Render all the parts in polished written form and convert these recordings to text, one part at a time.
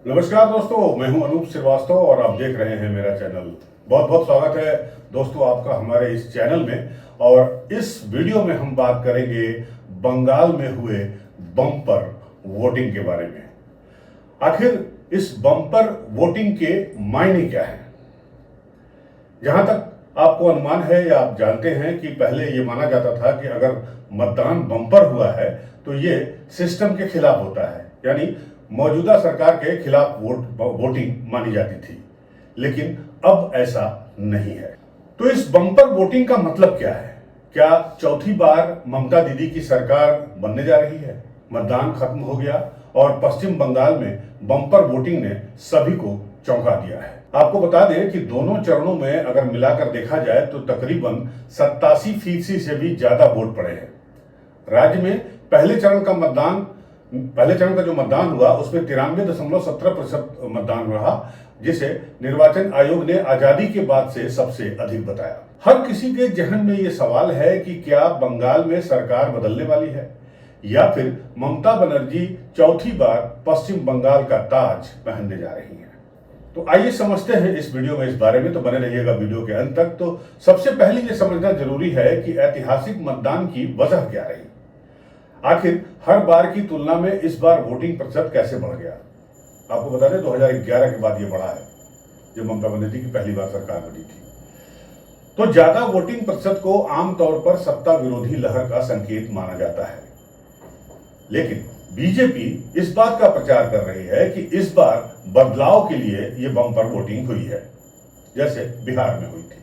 नमस्कार दोस्तों, मैं हूं अनूप श्रीवास्तव और आप देख रहे हैं मेरा चैनल। बहुत बहुत स्वागत है दोस्तों आपका हमारे इस चैनल में। और इस वीडियो में हम बात करेंगे बंगाल में हुए बम्पर वोटिंग के बारे में। आखिर इस बम्पर वोटिंग के मायने क्या हैं? जहां तक आपको अनुमान है या आप जानते हैं कि पहले ये माना जाता था कि अगर मतदान बम्पर हुआ है तो ये सिस्टम के खिलाफ होता है, यानी मौजूदा सरकार के खिलाफ वोटिंग मानी जाती थी। लेकिन अब ऐसा नहीं है। तो इस बम्पर वोटिंग का मतलब क्या है? क्या चौथी बार ममता दीदी की सरकार बनने जा रही है? मतदान खत्म हो गया और पश्चिम बंगाल में बम्पर वोटिंग ने सभी को चौंका दिया है। आपको बता दें कि दोनों चरणों में अगर मिलाकर देखा जाए तो तकरीबन 87% से भी ज्यादा वोट पड़े हैं। राज्य में पहले चरण का जो मतदान हुआ उसमें 93.17% मतदान रहा, जिसे निर्वाचन आयोग ने आजादी के बाद से सबसे अधिक बताया। हर किसी के जहन में ये सवाल है कि क्या बंगाल में सरकार बदलने वाली है या फिर ममता बनर्जी चौथी बार पश्चिम बंगाल का ताज पहनने जा रही हैं। तो आइए समझते हैं इस वीडियो में इस बारे में। तो बने रहिएगा वीडियो के अंत तक। तो सबसे पहले ये समझना जरूरी है कि ऐतिहासिक मतदान की वजह क्या रही। आखिर हर बार की तुलना में इस बार वोटिंग प्रतिशत कैसे बढ़ गया? आपको बता दें 2011 के बाद ये बढ़ा है, जब ममता बनर्जी की पहली बार सरकार बनी थी। तो ज्यादा वोटिंग प्रतिशत को आमतौर पर सत्ता विरोधी लहर का संकेत माना जाता है। लेकिन बीजेपी इस बात का प्रचार कर रही है कि इस बार बदलाव के लिए यह बम्पर वोटिंग हुई है, जैसे बिहार में हुई थी।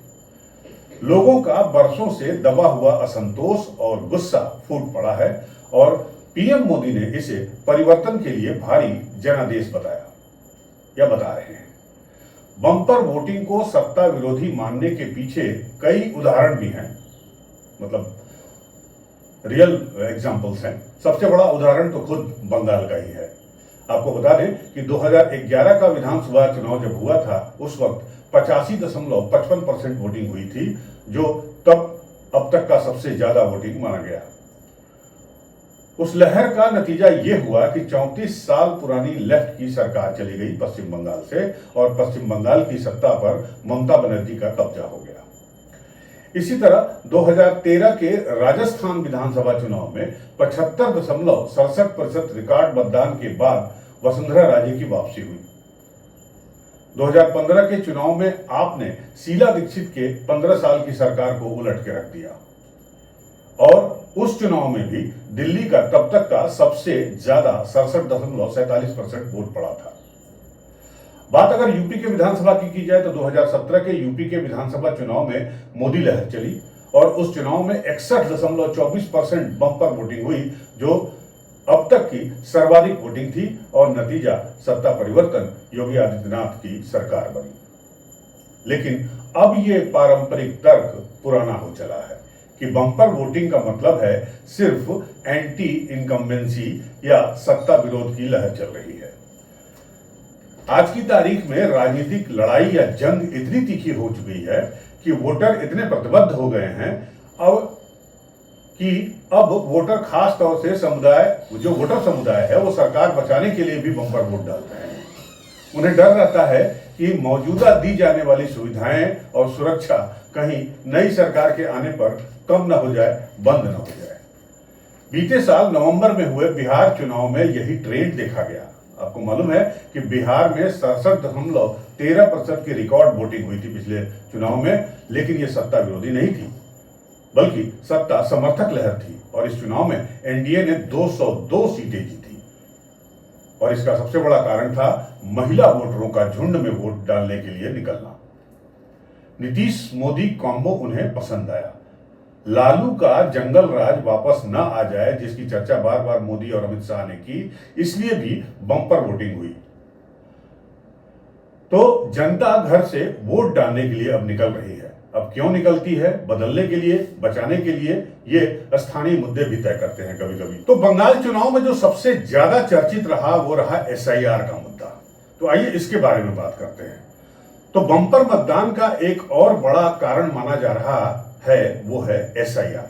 लोगों का बरसों से दबा हुआ असंतोष और गुस्सा फूट पड़ा है और पीएम मोदी ने इसे परिवर्तन के लिए भारी जनादेश बता रहे हैं। बम्पर वोटिंग को सत्ता विरोधी मानने के पीछे कई उदाहरण भी हैं, मतलब रियल एग्जांपल्स हैं। सबसे बड़ा उदाहरण तो खुद बंगाल का ही है। आपको बता दें कि 2011 का विधानसभा चुनाव जब हुआ था उस वक्त 85.55% वोटिंग हुई थी, जो अब तक का सबसे ज्यादा वोटिंग माना गया। उस लहर का नतीजा यह हुआ कि 34 साल पुरानी लेफ्ट की सरकार चली गई पश्चिम बंगाल से और पश्चिम बंगाल की सत्ता पर ममता बनर्जी का कब्जा हो गया। इसी तरह 2013 के राजस्थान विधानसभा चुनाव में 75.67% रिकॉर्ड मतदान के बाद वसुंधरा राजे की वापसी हुई। 2015 के चुनाव में आपने शीला दीक्षित के 15 साल की सरकार को उलट के रख दिया और उस चुनाव में भी दिल्ली का तब तक का सबसे ज्यादा 67.47% वोट पड़ा था। बात अगर यूपी के विधानसभा की जाए तो 2017 के यूपी के विधानसभा चुनाव में मोदी लहर चली और उस चुनाव में 61.24% बम्पर वोटिंग हुई, जो अब तक की सर्वाधिक वोटिंग थी और नतीजा सत्ता परिवर्तन योगी आदित्यनाथ की सरकार बनी। लेकिन अब ये पारंपरिक तर्क पुराना हो चला है कि बम्पर वोटिंग का मतलब है सिर्फ एंटी इनकम्बेंसी या सत्ता विरोध की लहर चल रही है। आज की तारीख में राजनीतिक लड़ाई या जंग इतनी तीखी हो चुकी है कि वोटर इतने प्रतिबद्ध हो गए हैं अब वोटर खास तौर से जो वोटर समुदाय है वो सरकार बचाने के लिए भी बम्पर वोट डालते हैं। उन्हें डर रहता है कि मौजूदा दी जाने वाली सुविधाएं और सुरक्षा कहीं नई सरकार के आने पर कम न हो जाए, बंद न हो जाए। बीते साल नवंबर में हुए बिहार चुनाव में यही ट्रेंड देखा गया। आपको मालूम है कि बिहार में 67.13% की रिकॉर्ड वोटिंग हुई थी पिछले चुनाव में, लेकिन यह सत्ता विरोधी नहीं थी बल्कि सत्ता समर्थक लहर थी और इस चुनाव में एनडीए ने 202 सीटें जीती। और इसका सबसे बड़ा कारण था महिला वोटरों का झुंड में वोट डालने के लिए निकलना। नीतीश मोदी कॉम्बो उन्हें पसंद आया। लालू का जंगल राज वापस न आ जाए, जिसकी चर्चा बार बार मोदी और अमित शाह ने की, इसलिए भी बम्पर वोटिंग हुई। तो जनता घर से वोट डालने के लिए अब निकल रही है। अब क्यों निकलती है? बदलने के लिए, बचाने के लिए, ये स्थानीय मुद्दे भी तय करते हैं कभी कभी। तो बंगाल चुनाव में जो सबसे ज्यादा चर्चित रहा वो रहा एसआईआर का मुद्दा। तो आइए इसके बारे में बात करते हैं। तो बम्पर मतदान का एक और बड़ा कारण माना जा रहा है वो है एसआईआर।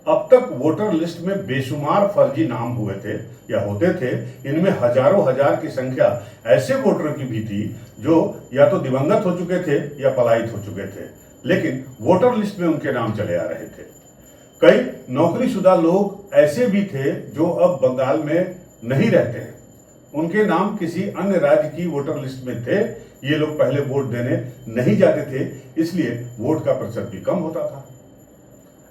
अब तक वोटर लिस्ट में बेशुमार फर्जी नाम हुए थे या होते थे। इनमें हजारों हजार की संख्या ऐसे वोटरों की भी थी जो या तो दिवंगत हो चुके थे या पलायित हो चुके थे, लेकिन वोटर लिस्ट में उनके नाम चले आ रहे थे। कई नौकरीशुदा लोग ऐसे भी थे जो अब बंगाल में नहीं रहते हैं, उनके नाम किसी अन्य राज्य की वोटर लिस्ट में थे। ये लोग पहले वोट देने नहीं जाते थे, इसलिए वोट का प्रतिशत भी कम होता था,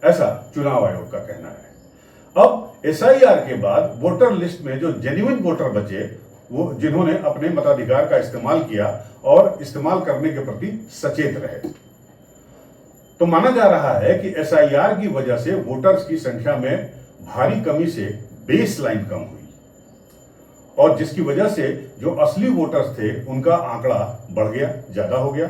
ऐसा चुनाव आयोग का कहना है। अब एसआईआर के बाद वोटर लिस्ट में जो जेन्युइन वोटर बचे, वो जिन्होंने अपने मताधिकार का इस्तेमाल किया और इस्तेमाल करने के प्रति सचेत रहे, तो माना जा रहा है कि एसआईआर की वजह से वोटर्स की संख्या में भारी कमी से बेस लाइन कम हुई और जिसकी वजह से जो असली वोटर्स थे उनका आंकड़ा बढ़ गया, ज्यादा हो गया।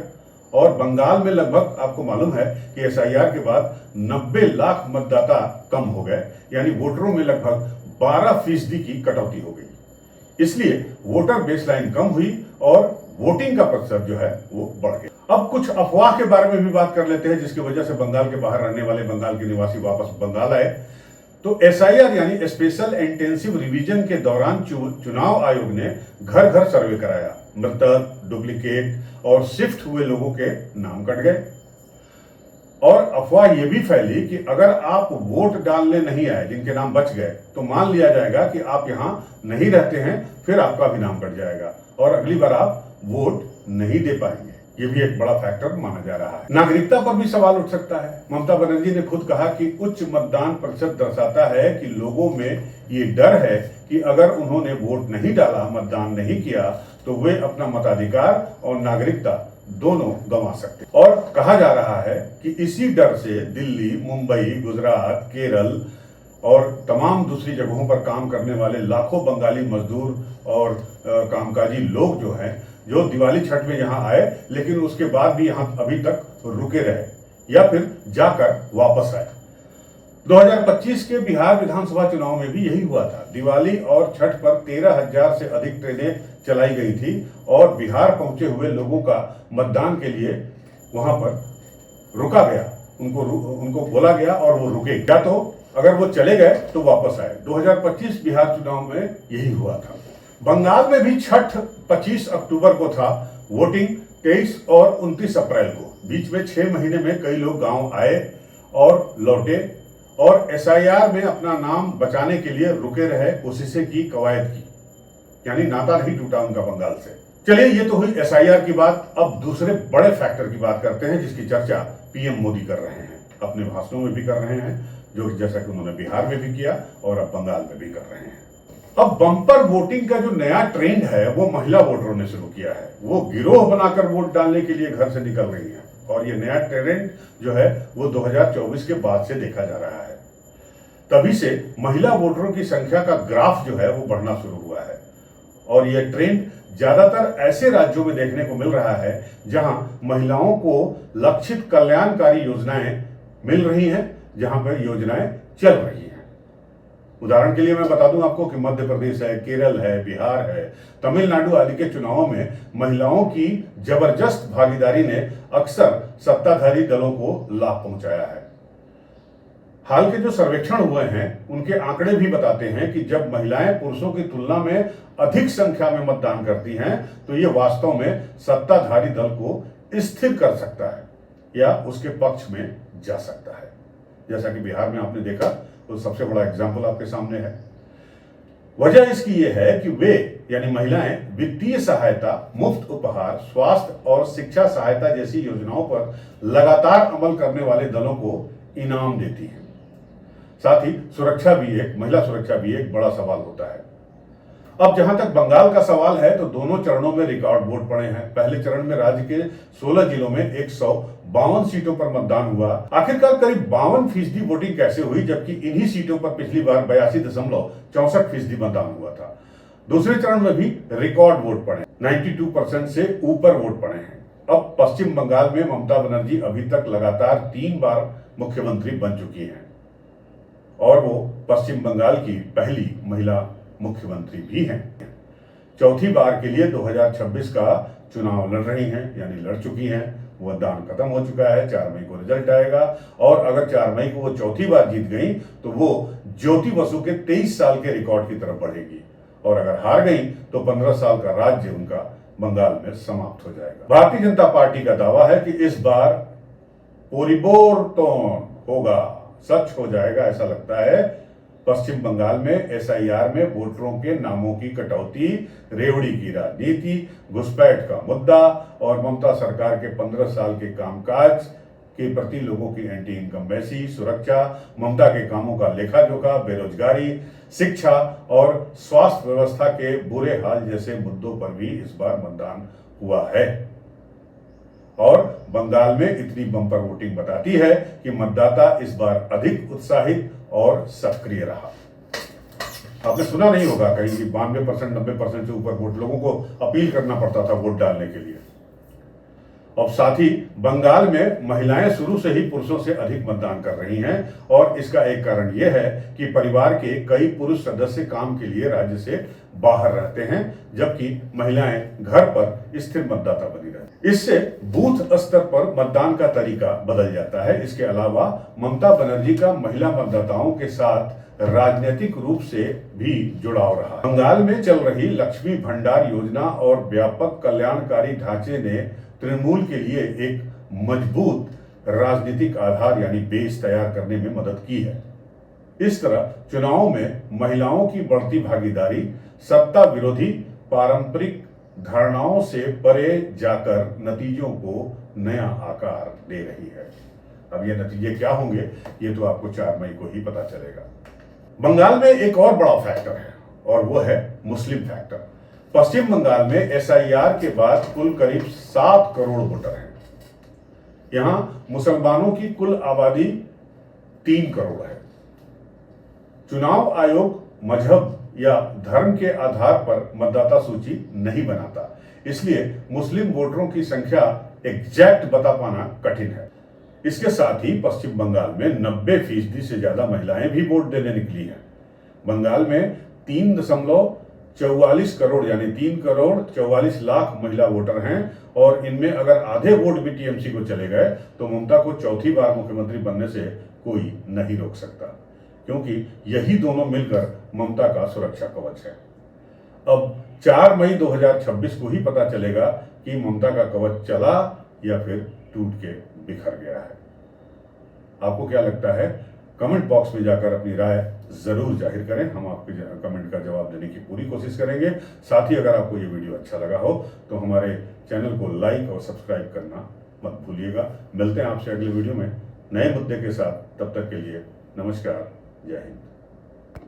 और बंगाल में लगभग आपको मालूम है कि एसआईआर के बाद 90 लाख मतदाता कम हो गए, यानी वोटरों में लगभग 12% की कटौती हो गई। इसलिए वोटर बेसलाइन कम हुई और वोटिंग का प्रतिशत जो है वो बढ़ गया। अब कुछ अफवाह के बारे में भी बात कर लेते हैं, जिसकी वजह से बंगाल के बाहर रहने वाले बंगाल के निवासी वापस बंगाल आए। तो एसआईआर यानी स्पेशल इंटेंसिव रिवीजन के दौरान चुनाव आयोग ने घर घर सर्वे कराया। मृतक, डुप्लीकेट और शिफ्ट हुए लोगों के नाम कट गए। और अफवाह यह भी फैली कि अगर आप वोट डालने नहीं आए, जिनके नाम बच गए, तो मान लिया जाएगा कि आप यहां नहीं रहते हैं, फिर आपका भी नाम कट जाएगा और अगली बार आप वोट नहीं दे पाएंगे। ये भी एक बड़ा फैक्टर माना जा रहा है। नागरिकता पर भी सवाल उठ सकता है। ममता बनर्जी ने खुद कहा कि उच्च मतदान प्रतिशत दर्शाता है कि लोगों में ये डर है कि अगर उन्होंने वोट नहीं डाला, मतदान नहीं किया, तो वे अपना मताधिकार और नागरिकता दोनों गंवा सकते। और कहा जा रहा है कि इसी डर से दिल्ली, मुंबई, गुजरात, केरल और तमाम दूसरी जगहों पर काम करने वाले लाखों बंगाली मजदूर और कामकाजी लोग जो हैं, जो दिवाली छठ में यहाँ आए लेकिन उसके बाद भी यहाँ अभी तक रुके रहे या फिर जाकर वापस आए। 2025 के बिहार विधानसभा चुनाव में भी यही हुआ था। दिवाली और छठ पर 13,000 से अधिक ट्रेनें चलाई गई थी और बिहार पहुंचे हुए लोगों का मतदान के लिए वहां पर रुका गया, उनको बोला गया और वो रुके, या तो अगर वो चले गए तो वापस आए। 2025 बिहार चुनाव में यही हुआ था। बंगाल में भी छठ 25 अक्टूबर को था, वोटिंग 23 और 29 अप्रैल को। बीच में 6 महीने में कई लोग गांव आए और लौटे और एसआईआर में अपना नाम बचाने के लिए रुके रहे, कोशिशें की, कवायद की, यानी नाता नहीं टूटा उनका बंगाल से। चलिए, ये तो हुई एसआईआर की बात। अब दूसरे बड़े फैक्टर की बात करते हैं जिसकी चर्चा पीएम मोदी कर रहे हैं, अपने भाषणों में भी कर रहे हैं, जो जैसा कि उन्होंने बिहार में भी किया और अब बंगाल में भी कर रहे हैं। अब बम्पर वोटिंग का जो नया ट्रेंड है वो महिला वोटरों ने शुरू किया है। वो गिरोह बनाकर वोट डालने के लिए घर से निकल रही हैं और ये नया ट्रेंड जो है वो 2024 के बाद से देखा जा रहा है। तभी से महिला वोटरों की संख्या का ग्राफ जो है वो बढ़ना शुरू हुआ है और यह ट्रेंड ज्यादातर ऐसे राज्यों में देखने को मिल रहा है जहां महिलाओं को लक्षित कल्याणकारी योजनाएं मिल रही हैं, जहां पर योजनाएं चल रही हैं। उदाहरण के लिए मैं बता दूं आपको कि मध्य प्रदेश है, केरल है, बिहार है, तमिलनाडु आदि के चुनावों में महिलाओं की जबरदस्त भागीदारी ने अक्सर सत्ताधारी दलों को लाभ पहुंचाया है। हाल के जो सर्वेक्षण हुए हैं उनके आंकड़े भी बताते हैं कि जब महिलाएं पुरुषों की तुलना में अधिक संख्या में मतदान करती हैं तो ये वास्तव में सत्ताधारी दल को स्थिर कर सकता है या उसके पक्ष में जा सकता है। जैसा कि बिहार में आपने देखा, तो सबसे बड़ा एग्जाम्पल आपके सामने है। वजह इसकी यह है कि वे यानी महिलाएं वित्तीय सहायता, मुफ्त उपहार, स्वास्थ्य और शिक्षा सहायता जैसी योजनाओं पर लगातार अमल करने वाले दलों को इनाम देती हैं। साथ ही महिला सुरक्षा भी एक बड़ा सवाल होता है। अब जहां तक बंगाल का सवाल है तो दोनों चरणों में रिकॉर्ड वोट पड़े हैं। पहले चरण में राज्य के 16 जिलों में 152 सीटों पर मतदान हुआ। आखिरकार करीब 52% वोटिंग कैसे हुई, जबकि इन्हीं सीटों पर पिछली बार 82.64% मतदान हुआ था। दूसरे चरण में भी रिकॉर्ड वोट पड़े, 92% से ऊपर वोट पड़े हैं। अब पश्चिम बंगाल में ममता बनर्जी अभी तक लगातार 3 बार मुख्यमंत्री बन चुकी हैं और वो पश्चिम बंगाल की पहली महिला मुख्यमंत्री भी हैं। चौथी बार के लिए 2026 का चुनाव लड़ रही हैं, यानी लड़ चुकी हैं। मतदान खत्म हो चुका है, 4 मई को रिजल्ट आएगा। और अगर 4 मई को वो चौथी बार जीत गई तो वो ज्योति बसु के 23 साल के रिकॉर्ड की तरफ बढ़ेगी, और अगर हार गई तो 15 साल का राज्य उनका बंगाल में समाप्त हो जाएगा। भारतीय जनता पार्टी का दावा है कि इस बार परिवर्तन होगा, सच हो जाएगा ऐसा लगता है। पश्चिम बंगाल में एसआईआर में वोटरों के नामों की कटौती, रेवड़ी की राजनीति, घुसपैठ का मुद्दा और ममता सरकार के 15 साल के कामकाज के प्रति लोगों की एंटी इनकम्बेंसी, सुरक्षा, ममता के कामों का लेखा जोखा, बेरोजगारी, शिक्षा और स्वास्थ्य व्यवस्था के बुरे हाल जैसे मुद्दों पर भी इस बार मतदान हुआ है। और बंगाल में इतनी बम्पर वोटिंग बताती है कि मतदाता इस बार अधिक उत्साहित और सक्रिय रहा। आपने सुना नहीं होगा कहीं कि 92%, 90% से ऊपर वोट, लोगों को अपील करना पड़ता था वोट डालने के लिए। अब साथ ही बंगाल में महिलाएं शुरू से ही पुरुषों से अधिक मतदान कर रही हैं, और इसका एक कारण यह है कि परिवार के कई पुरुष सदस्य काम के लिए राज्य से बाहर रहते हैं, जबकि महिलाएं घर पर स्थिर मतदाता बनी रहती। इससे बूथ स्तर पर मतदान का तरीका बदल जाता है। इसके अलावा ममता बनर्जी का महिला मतदाताओं के साथ राजनीतिक रूप से भी जुड़ाव रहा। बंगाल में चल रही लक्ष्मी भंडार योजना और व्यापक कल्याणकारी ढांचे ने तृणमूल के लिए एक मजबूत राजनीतिक आधार यानी बेस तैयार करने में मदद की है। इस तरह चुनावों में महिलाओं की बढ़ती भागीदारी सत्ता विरोधी पारंपरिक धारणाओं से परे जाकर नतीजों को नया आकार दे रही है। अब ये नतीजे क्या होंगे ये तो आपको 4 मई को ही पता चलेगा। बंगाल में एक और बड़ा फैक्टर है, और वो है मुस्लिम फैक्टर। पश्चिम बंगाल में एसआईआर के बाद कुल करीब 7 करोड़ वोटर हैं। यहां मुसलमानों की कुल आबादी 3 करोड़ है। चुनाव आयोग मजहब या धर्म के आधार पर मतदाता सूची नहीं बनाता, इसलिए मुस्लिम वोटरों की संख्या एग्जैक्ट बता पाना कठिन है। इसके साथ ही पश्चिम बंगाल में 90% से ज्यादा महिलाएं भी वोट देने निकली हैं। बंगाल में 3.44 करोड़ यानी 3 करोड़ 44 लाख महिला वोटर हैं, और इनमें अगर आधे वोट भी टीएमसी को चले गए तो ममता को चौथी बार मुख्यमंत्री बनने से कोई नहीं रोक सकता, क्योंकि यही दोनों मिलकर ममता का सुरक्षा कवच है। अब 4 मई 2026 को ही पता चलेगा कि ममता का कवच चला या फिर टूट के बिखर गया है। आपको क्या लगता है? कमेंट बॉक्स में जाकर अपनी राय जरूर जाहिर करें, हम आपके कमेंट का जवाब देने की पूरी कोशिश करेंगे। साथ ही अगर आपको ये वीडियो अच्छा लगा हो तो हमारे चैनल को लाइक और सब्सक्राइब करना मत भूलिएगा। मिलते हैं आपसे अगले वीडियो में नए मुद्दे के साथ, तब तक के लिए नमस्कार, जय हिंद।